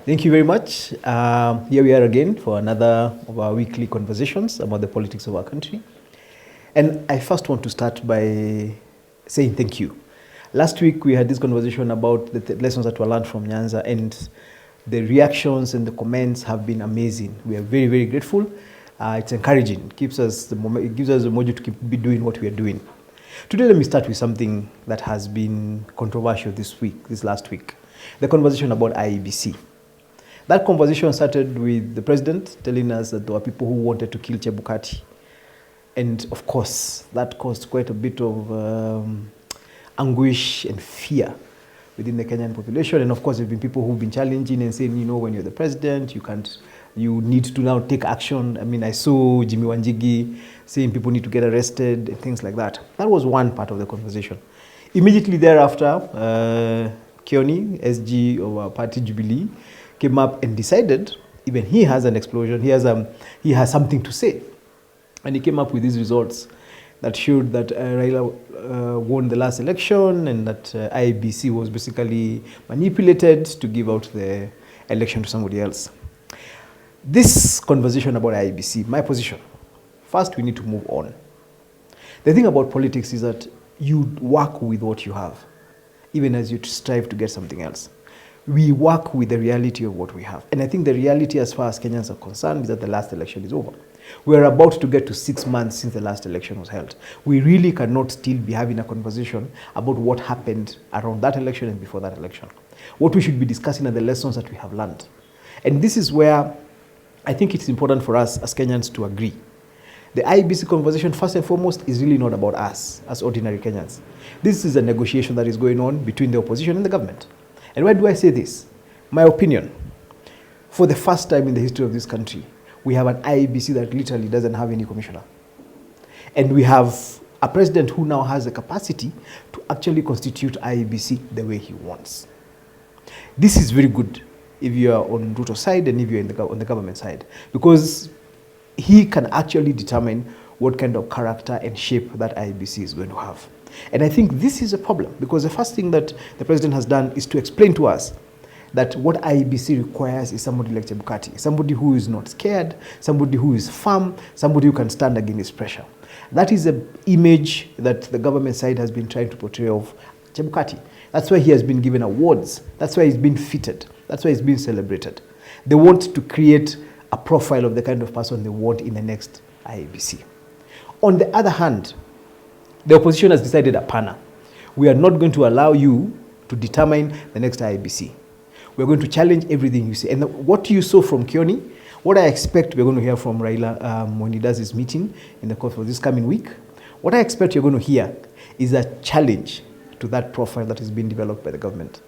Thank you very much. Here we are again for another of our weekly conversations about the politics of our country. And I first want to start by saying thank you. Last week we had this conversation about the lessons that were learned from Nyanza, and the reactions and the comments have been amazing. We are very, very grateful. It's encouraging. It gives us the mojo to keep doing what we are doing. Today, let me start with something that has been controversial this last week. The conversation about IEBC. That conversation started with the president telling us that there were people who wanted to kill Chebukati. And of course, that caused quite a bit of anguish and fear within the Kenyan population. And of course, there have been people who've been challenging and saying, you know, when you're the president, you need to now take action. I mean, I saw Jimmy Wanjigi saying people need to get arrested and things like that. That was one part of the conversation. Immediately thereafter, Kioni, SG of our party Jubilee, came up and decided, even he has an explosion, he has something to say. And he came up with these results that showed that Raila won the last election and that IEBC was basically manipulated to give out the election to somebody else. This conversation about IEBC, my position, first we need to move on. The thing about politics is that you work with what you have, even as you strive to get something else. We work with the reality of what we have. And I think the reality as far as Kenyans are concerned is that the last election is over. We're about to get to 6 months since the last election was held. We really cannot still be having a conversation about what happened around that election and before that election. What we should be discussing are the lessons that we have learned. And this is where I think it's important for us as Kenyans to agree. The IEBC conversation, first and foremost, is really not about us as ordinary Kenyans. This is a negotiation that is going on between the opposition and the government. And why do I say this? My opinion, for the first time in the history of this country, we have an IEBC that literally doesn't have any commissioner. And we have a president who now has the capacity to actually constitute IEBC the way he wants. This is very good if you are on Ruto's side and if you're on the government side, because he can actually determine what kind of character and shape that IEBC is going to have. And I think this is a problem, because the first thing that the president has done is to explain to us that what IEBC requires is somebody like Chebukati, somebody who is not scared, somebody who is firm, somebody who can stand against pressure. That is the image that the government side has been trying to portray of Chebukati. That's why he has been given awards. That's why he's been fitted. That's why he's been celebrated. They want to create a profile of the kind of person they want in the next IEBC. On the other hand, the opposition has decided, apana, we are not going to allow you to determine the next IEBC. We're going to challenge everything you say. And what you saw from Kioni, what I expect we're going to hear from Raila when he does his meeting in the course of this coming week, what I expect you're going to hear is a challenge to that profile that is being developed by the government.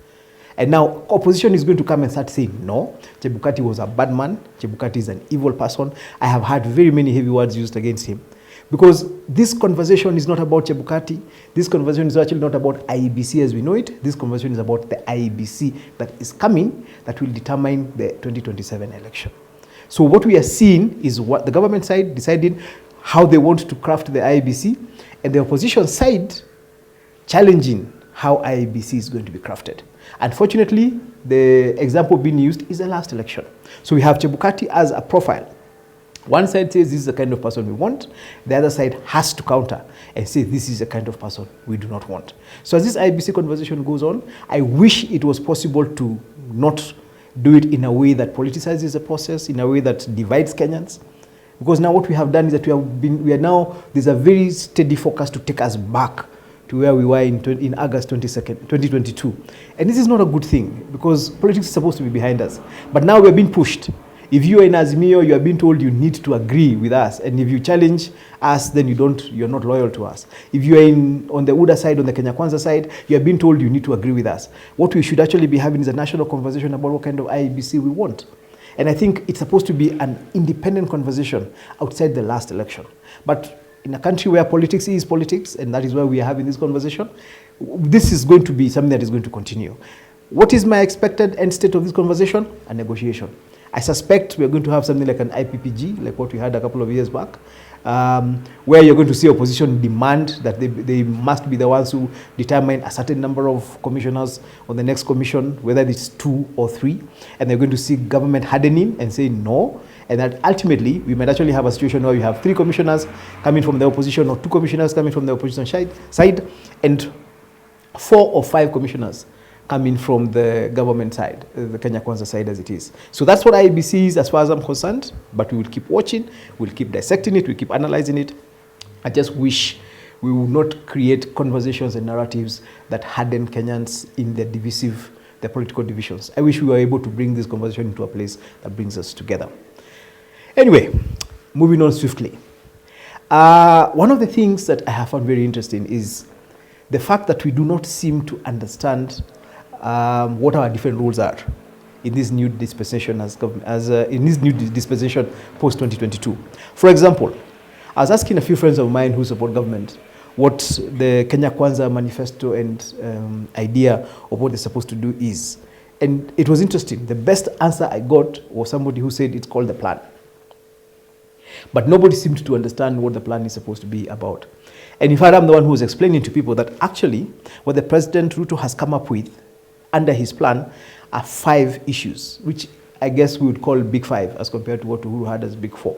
And now opposition is going to come and start saying, no, Chebukati was a bad man, Chebukati is an evil person. I have had very many heavy words used against him. Because this conversation is not about Chebukati. This conversation is actually not about IEBC as we know it. This conversation is about the IEBC that is coming that will determine the 2027 election. So what we are seeing is what the government side decided how they want to craft the IEBC, and the opposition side challenging how IEBC is going to be crafted. Unfortunately, the example being used is the last election. So we have Chebukati as a profile. One side says this is the kind of person we want. The other side has to counter and say this is the kind of person we do not want. So as this IEBC conversation goes on, I wish it was possible to not do it in a way that politicizes the process, in a way that divides Kenyans. Because now what we have done is that there's a very steady focus to take us back to where we were in August 2022. And this is not a good thing, because politics is supposed to be behind us. But now we're being pushed. If you are in Azimio, you are being told you need to agree with us. And if you challenge us, then you're not loyal to us. If you are on the UDA side, on the Kenya Kwanza side, you are being told you need to agree with us. What we should actually be having is a national conversation about what kind of IEBC we want. And I think it's supposed to be an independent conversation outside the last election. But in a country where politics is politics, and that is why we are having this conversation, this is going to be something that is going to continue. What is my expected end state of this conversation? A negotiation. I suspect we're going to have something like an IPPG, like what we had a couple of years back, where you're going to see opposition demand that they must be the ones who determine a certain number of commissioners on the next commission, whether it's 2 or 3, and they're going to see government hardening and saying no, and that ultimately we might actually have a situation where you have 3 commissioners coming from the opposition or 2 commissioners coming from the opposition side, and 4 or 5 commissioners coming from the government side, the Kenya Kwanza side as it is. So that's what IEBC is as far as I'm concerned, but we will keep watching, we'll keep dissecting it, we'll keep analyzing it. I just wish we would not create conversations and narratives that harden Kenyans in the political divisions. I wish we were able to bring this conversation into a place that brings us together. Anyway, moving on swiftly. One of the things that I have found very interesting is the fact that we do not seem to understand what our different roles are in this new dispensation in this new dispensation post 2022. For example, I was asking a few friends of mine who support government what the Kenya Kwanza manifesto and idea of what they're supposed to do is, and it was interesting. The best answer I got was somebody who said it's called the plan, but nobody seemed to understand what the plan is supposed to be about. And in fact, I'm the one who was explaining to people that actually what the President Ruto has come up with under his plan are 5 issues, which I guess we would call big 5 as compared to what Uhuru had as big 4.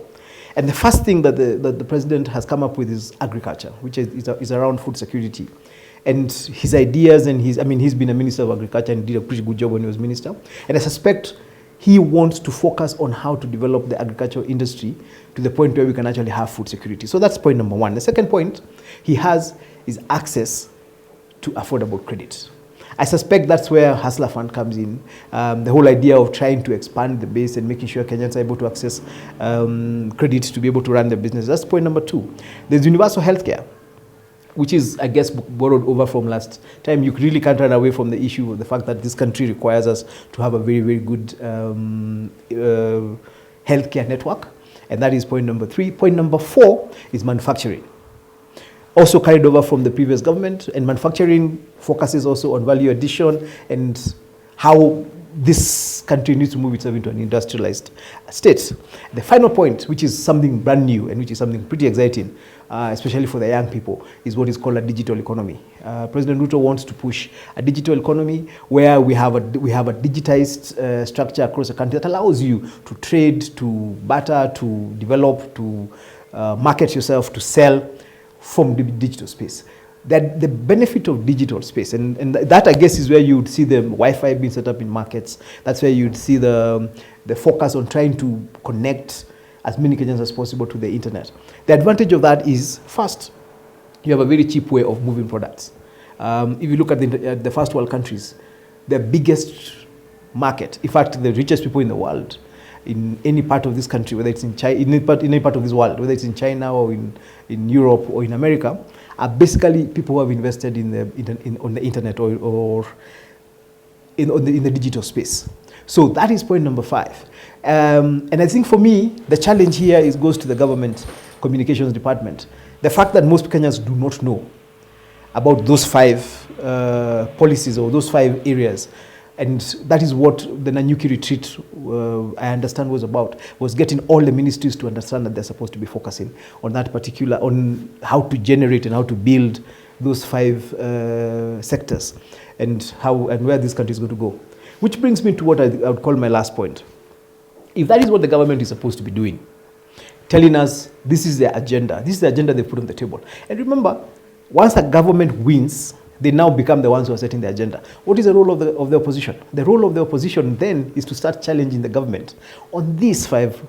And the first thing that the President has come up with is agriculture, which is around food security. And his ideas and he's been a Minister of Agriculture and did a pretty good job when he was Minister. And I suspect he wants to focus on how to develop the agricultural industry to the point where we can actually have food security. So that's point number 1. The second point he has is access to affordable credit. I suspect that's where Hustler Fund comes in. The whole idea of trying to expand the base and making sure Kenyans are able to access credit to be able to run their business. That's point number 2. There's universal healthcare, which is, I guess, borrowed over from last time. You really can't run away from the issue of the fact that this country requires us to have a very, very good healthcare network. And that is point number 3. Point number 4 is manufacturing. Also carried over from the previous government, and manufacturing focuses also on value addition and how this country needs to move itself into an industrialized state. The final point, which is something brand new and which is something pretty exciting, especially for the young people, is what is called a digital economy. President Ruto wants to push a digital economy where we have a digitized structure across the country that allows you to trade, to barter, to develop, to market yourself, to sell from the digital space. That the benefit of digital space, and that I guess is where you would see the Wi-Fi being set up in markets. That's where you'd see the focus on trying to connect as many Kenyans as possible to the internet. The advantage of that is, first, you have a very cheap way of moving products. If you look at the first world countries, the biggest market, in fact, the richest people in the world, in any part of this country, whether it's in China, in any part of this world, whether it's in China or in Europe or in America, are basically people who have invested on the internet or in the digital space. So that is point number 5. And I think for me, the challenge here goes to the government communications department. The fact that most Kenyans do not know about those 5 policies or those 5 areas. And that is what the Nanyuki retreat, I understand, was about, was getting all the ministries to understand that they're supposed to be focusing on that particular, on how to generate and how to build those 5 sectors and where this country is going to go. Which brings me to what I would call my last point. If that is what the government is supposed to be doing, telling us this is their agenda, this is the agenda they put on the table. And remember, once a government wins, they now become the ones who are setting the agenda. What is the role of the opposition? The role of the opposition then is to start challenging the government on these 5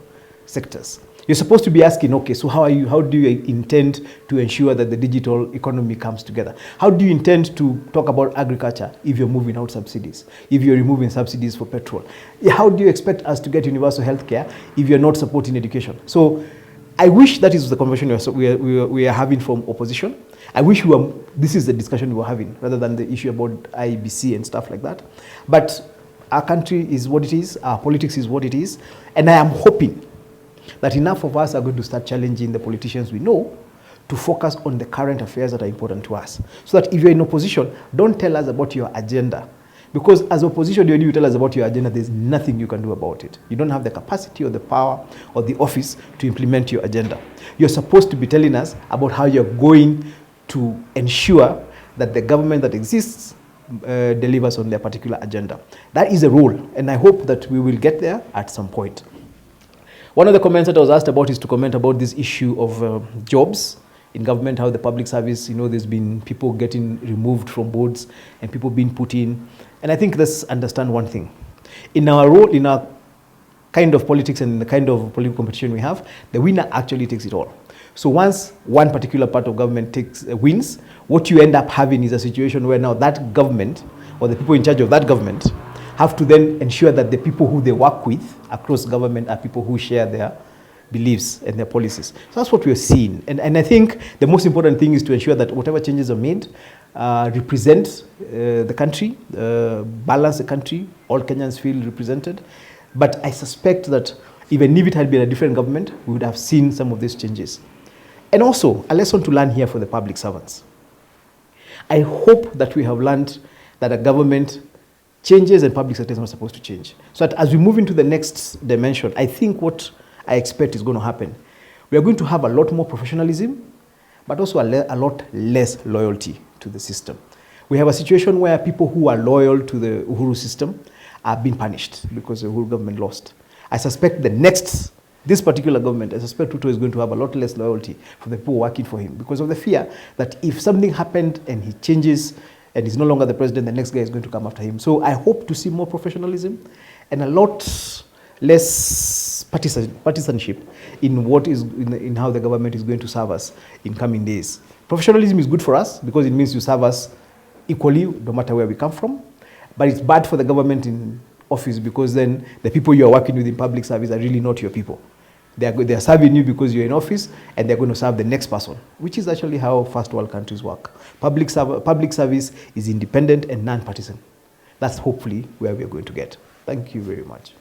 sectors. You're supposed to be asking, okay, so how do you intend to ensure that the digital economy comes together? How do you intend to talk about agriculture if you're moving out subsidies, if you're removing subsidies for petrol? How do you expect us to get universal health care if you're not supporting education? So I wish that is the conversation we are having from opposition. I wish this is the discussion we were having rather than the issue about IEBC and stuff like that. But our country is what it is, our politics is what it is, and I am hoping that enough of us are going to start challenging the politicians we know to focus on the current affairs that are important to us. So that if you're in opposition, don't tell us about your agenda. Because as opposition, when you tell us about your agenda, there's nothing you can do about it. You don't have the capacity or the power or the office to implement your agenda. You're supposed to be telling us about how you're going to ensure that the government that exists delivers on their particular agenda. That is a role, and I hope that we will get there at some point. One of the comments that I was asked about is to comment about this issue of jobs in government, how the public service, there's been people getting removed from boards and people being put in. And I think let's understand one thing. In our role, in our kind of politics and the kind of political competition we have, the winner actually takes it all. So once one particular part of government wins, what you end up having is a situation where now that government or the people in charge of that government have to then ensure that the people who they work with across government are people who share their beliefs and their policies. So that's what we're seeing. And I think the most important thing is to ensure that whatever changes are made represent the country, balance the country, all Kenyans feel represented. But I suspect that even if it had been a different government, we would have seen some of these changes. And also, a lesson to learn here for the public servants. I hope that we have learned that a government changes and public sector is not supposed to change. So that as we move into the next dimension, I think what I expect is going to happen. We are going to have a lot more professionalism, but also a lot less loyalty to the system. We have a situation where people who are loyal to the Uhuru system are being punished because the Uhuru government lost. I suspect this particular government, I suspect Ruto is going to have a lot less loyalty for the people working for him because of the fear that if something happened and he changes and he's no longer the president, the next guy is going to come after him. So I hope to see more professionalism and a lot less partisanship in what is in how the government is going to serve us in coming days. Professionalism is good for us because it means you serve us equally no matter where we come from, but it's bad for the government in office because then the people you are working with in public service are really not your people. They are serving you because you're in office and they're going to serve the next person, which is actually how first world countries work. Public service is independent and non-partisan. That's hopefully where we're going to get. Thank you very much.